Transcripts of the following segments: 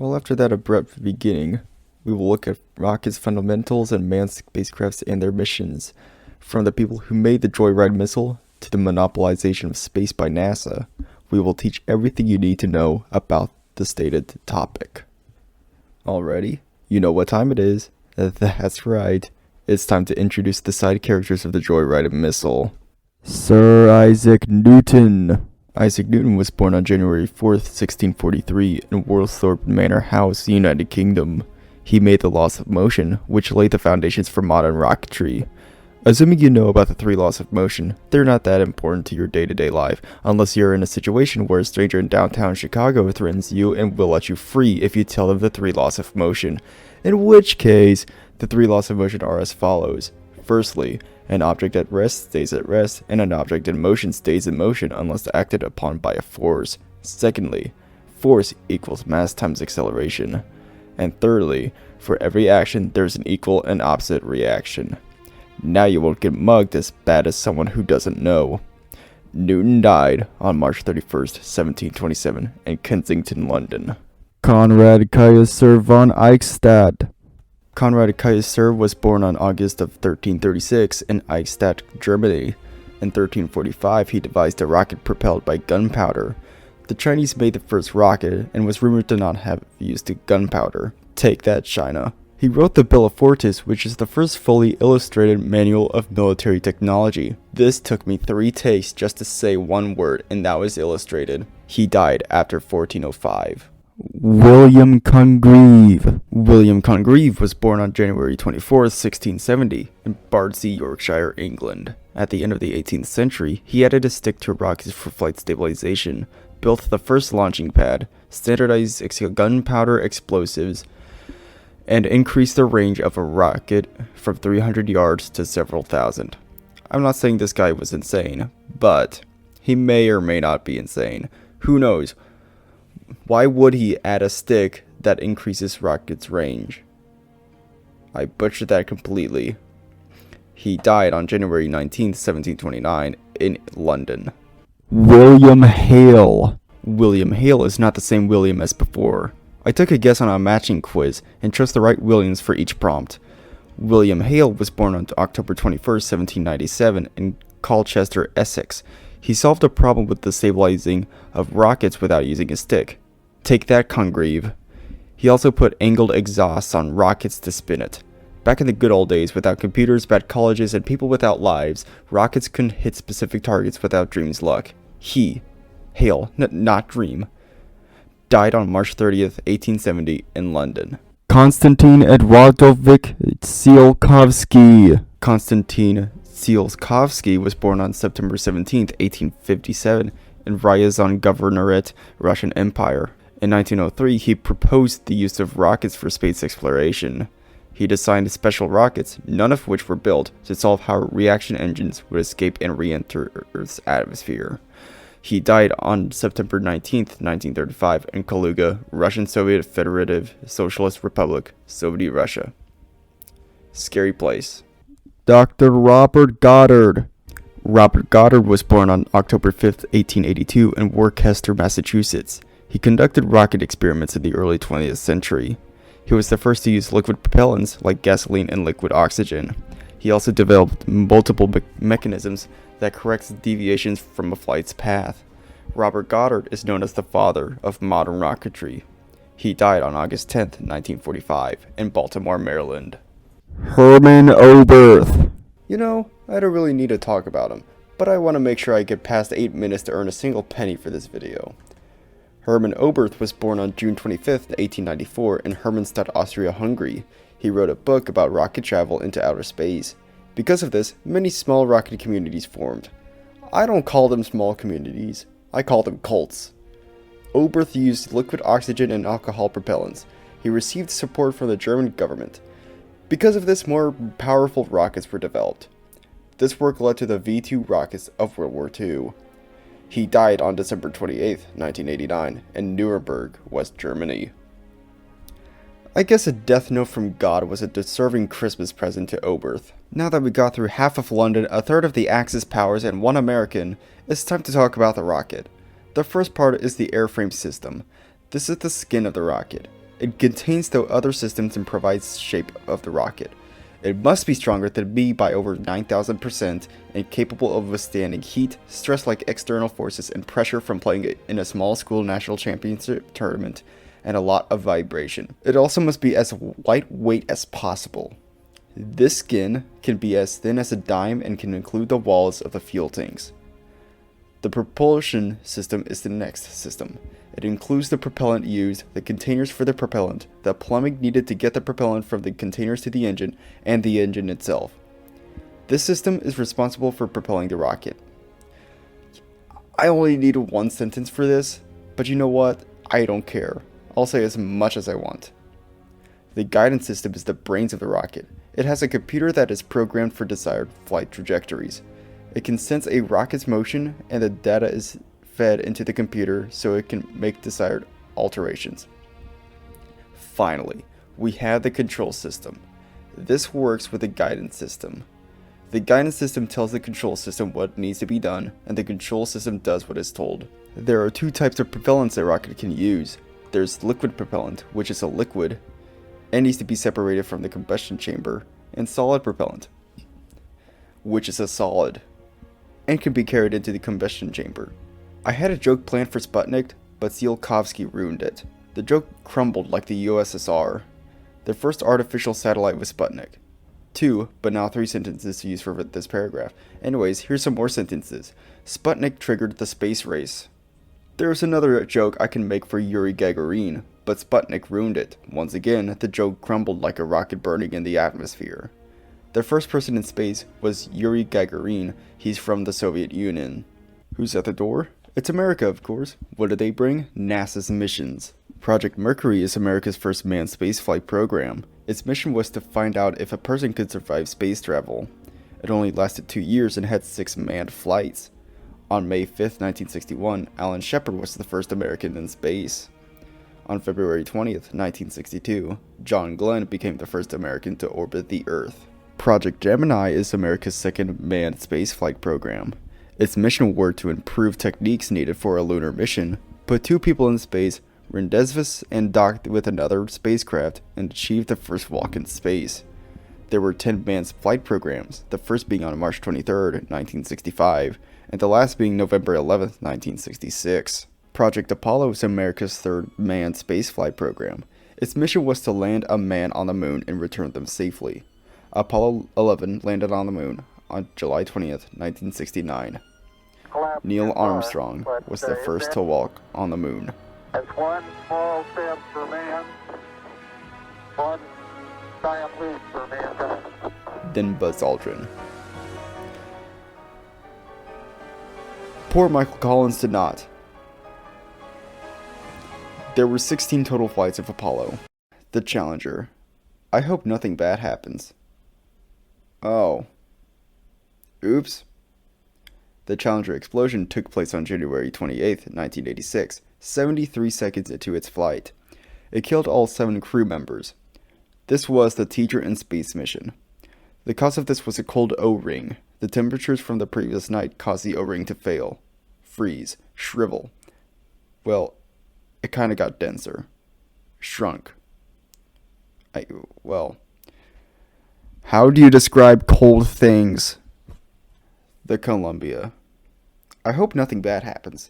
Well, after that abrupt beginning, we will look at rockets' fundamentals and manned spacecrafts and their missions, from the people who made the Joyride missile to the monopolization of space by NASA. We will teach everything you need to know about the stated topic. Alrighty, you know what time it is. That's right. It's time to introduce the side characters of the Joyride missile. Sir Isaac Newton. Isaac Newton was born on January 4th, 1643 in Woolsthorpe Manor House, United Kingdom. He made the laws of motion, which laid the foundations for modern rocketry. Assuming you know about the 3 laws of motion, they're not that important to your day-to-day life, unless you're in a situation where a stranger in downtown Chicago threatens you and will let you free if you tell them the 3 laws of motion. In which case, the 3 laws of motion are as follows. Firstly, an object at rest stays at rest, and an object in motion stays in motion unless acted upon by a force. Secondly, force equals mass times acceleration. And thirdly, for every action, there's an equal and opposite reaction. Now you won't get mugged as bad as someone who doesn't know. Newton died on March 31st, 1727, in Kensington, London. Conrad Kaiser von Eichstätt. Conrad Kaiser was born on August of 1336 in Eichstätt, Germany. In 1345, he devised a rocket propelled by gunpowder. The Chinese made the first rocket and was rumored to not have used gunpowder. Take that, China. He wrote the Bill of Fortis, which is the first fully illustrated manual of military technology. This took me 3 takes just to say one word, and that was illustrated. He died after 1405. William Congreve. William Congreve was born on January 24th, 1670, in Bardsey, Yorkshire, England. At the end of the 18th century, he added a stick to rockets for flight stabilization, built the first launching pad, standardized gunpowder explosives, and increased the range of a rocket from 300 yards to several thousand. I'm not saying this guy was insane, but he may or may not be insane. Who knows? Why would he add a stick that increases rocket's range? I butchered that completely. He died on January 19th, 1729 in London. William Hale. William Hale is not the same William as before. I took a guess on a matching quiz and chose the right Williams for each prompt. William Hale was born on October 21st, 1797 in Colchester, Essex. He solved a problem with the stabilizing of rockets without using a stick. Take that, Congreve. He also put angled exhausts on rockets to spin it. Back in the good old days, without computers, bad colleges, and people without lives, rockets couldn't hit specific targets without Dream's luck. He, Hale, not Dream, died on March 30th, 1870 in London. Konstantin Edwardovich Sielkovskiy. Konstantin Sielkovskiy was born on September 17th, 1857 in Ryazan Governorate, Russian Empire. In 1903, he proposed the use of rockets for space exploration. He designed special rockets, none of which were built, to solve how reaction engines would escape and re-enter Earth's atmosphere. He died on September 19th, 1935 in Kaluga, Russian Soviet Federative Socialist Republic, Soviet Russia. Scary place. Dr. Robert Goddard. Robert Goddard was born on October 5th, 1882 in Worcester, Massachusetts. He conducted rocket experiments in the early 20th century. He was the first to use liquid propellants like gasoline and liquid oxygen. He also developed multiple mechanisms that correct deviations from a flight's path. Robert Goddard is known as the father of modern rocketry. He died on August 10th, 1945 in Baltimore, Maryland. Herman Oberth. You know, I don't really need to talk about him, but I want to make sure I get past 8 minutes to earn a single penny for this video. Herman Oberth was born on June 25th, 1894 in Hermannstadt, Austria-Hungary. He wrote a book about rocket travel into outer space. Because of this, many small rocket communities formed. I don't call them small communities, I call them cults. Oberth used liquid oxygen and alcohol propellants. He received support from the German government. Because of this, more powerful rockets were developed. This work led to the V-2 rockets of World War II. He died on December 28, 1989, in Nuremberg, West Germany. I guess a death note from God was a deserving Christmas present to Oberth. Now that we got through half of London, a third of the Axis powers, and one American, it's time to talk about the rocket. The first part is the airframe system. This is the skin of the rocket. It contains the other systems and provides shape of the rocket. It must be stronger than me by over 9,000% and capable of withstanding heat, stress like external forces, and pressure from playing in a small school national championship tournament, and a lot of vibration. It also must be as lightweight as possible. This skin can be as thin as a dime and can include the walls of the fuel tanks. The propulsion system is the next system. It includes the propellant used, the containers for the propellant, the plumbing needed to get the propellant from the containers to the engine, and the engine itself. This system is responsible for propelling the rocket. I only need one sentence for this, but you know what? I don't care. I'll say as much as I want. The guidance system is the brains of the rocket. It has a computer that is programmed for desired flight trajectories. It can sense a rocket's motion, and the data is fed into the computer so it can make desired alterations. Finally, we have the control system. This works with the guidance system. The guidance system tells the control system what needs to be done, and the control system does what is told. There are two types of propellants a rocket can use. There's liquid propellant, which is a liquid, and needs to be separated from the combustion chamber, and solid propellant, which is a solid, and can be carried into the combustion chamber. I had a joke planned for Sputnik, but Sielkovskiy ruined it. The joke crumbled like the USSR. The first artificial satellite was Sputnik. 2, but now 3 sentences to use for this paragraph. Anyways, here's some more sentences. Sputnik triggered the space race. There's another joke I can make for Yuri Gagarin, but Sputnik ruined it. Once again, the joke crumbled like a rocket burning in the atmosphere. The first person in space was Yuri Gagarin. He's from the Soviet Union. Who's at the door? It's America, of course. What did they bring? NASA's missions. Project Mercury is America's first manned spaceflight program. Its mission was to find out if a person could survive space travel. It only lasted 2 years and had 6 manned flights. On May 5, 1961, Alan Shepard was the first American in space. On February 20, 1962, John Glenn became the first American to orbit the Earth. Project Gemini is America's second manned spaceflight program. Its mission were to improve techniques needed for a lunar mission, put 2 people in space, rendezvous and docked with another spacecraft, and achieve the first walk in space. There were 10 manned flight programs, the first being on March 23, 1965, and the last being November 11, 1966. Project Apollo is America's third manned spaceflight program. Its mission was to land a man on the moon and return them safely. Apollo 11 landed on the moon on July 20th, 1969. Neil Armstrong was the first to walk on the moon. That's one small step for man, one giant leap for mankind. Then Buzz Aldrin. Poor Michael Collins did not. There were 16 total flights of Apollo. The Challenger. I hope nothing bad happens. Oh. Oops. The Challenger explosion took place on January 28, 1986, 73 seconds into its flight. It killed all 7 crew members. This was the Teacher in Space mission. The cause of this was a cold O-ring. The temperatures from the previous night caused the O-ring to fail, freeze, shrivel. Well, it kinda got denser. Shrunk. How do you describe cold things? The Columbia. I hope nothing bad happens.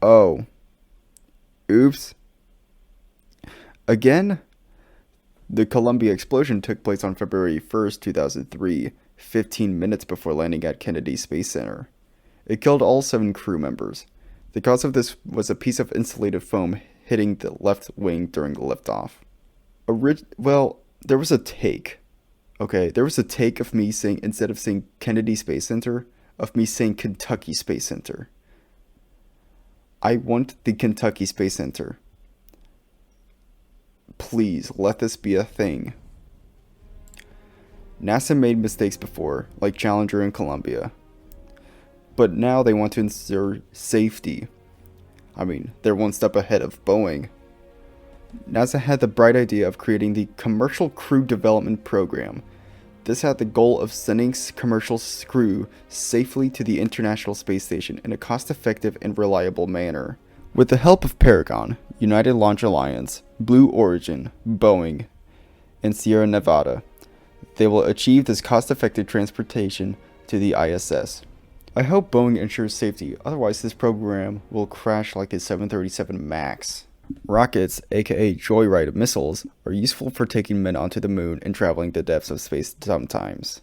Oh. Oops. Again? The Columbia explosion took place on February 1st, 2003, 15 minutes before landing at Kennedy Space Center. It killed all 7 crew members. The cause of this was a piece of insulated foam hitting the left wing during the liftoff. There was a take. Okay, there was a take of me saying, instead of saying Kennedy Space Center, of me saying Kentucky Space Center. I want the Kentucky Space Center. Please, let this be a thing. NASA made mistakes before, like Challenger and Columbia. But now they want to ensure safety. I mean, they're one step ahead of Boeing. NASA had the bright idea of creating the Commercial Crew Development Program. This had the goal of sending commercial crew safely to the International Space Station in a cost-effective and reliable manner. With the help of Paragon, United Launch Alliance, Blue Origin, Boeing, and Sierra Nevada, they will achieve this cost-effective transportation to the ISS. I hope Boeing ensures safety, otherwise this program will crash like the 737 MAX. Rockets, aka joyride missiles, are useful for taking men onto the moon and traveling the depths of space sometimes.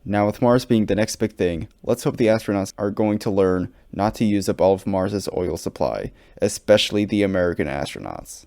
Now with Mars being the next big thing, let's hope the astronauts are going to learn not to use up all of Mars's oil supply, especially the American astronauts.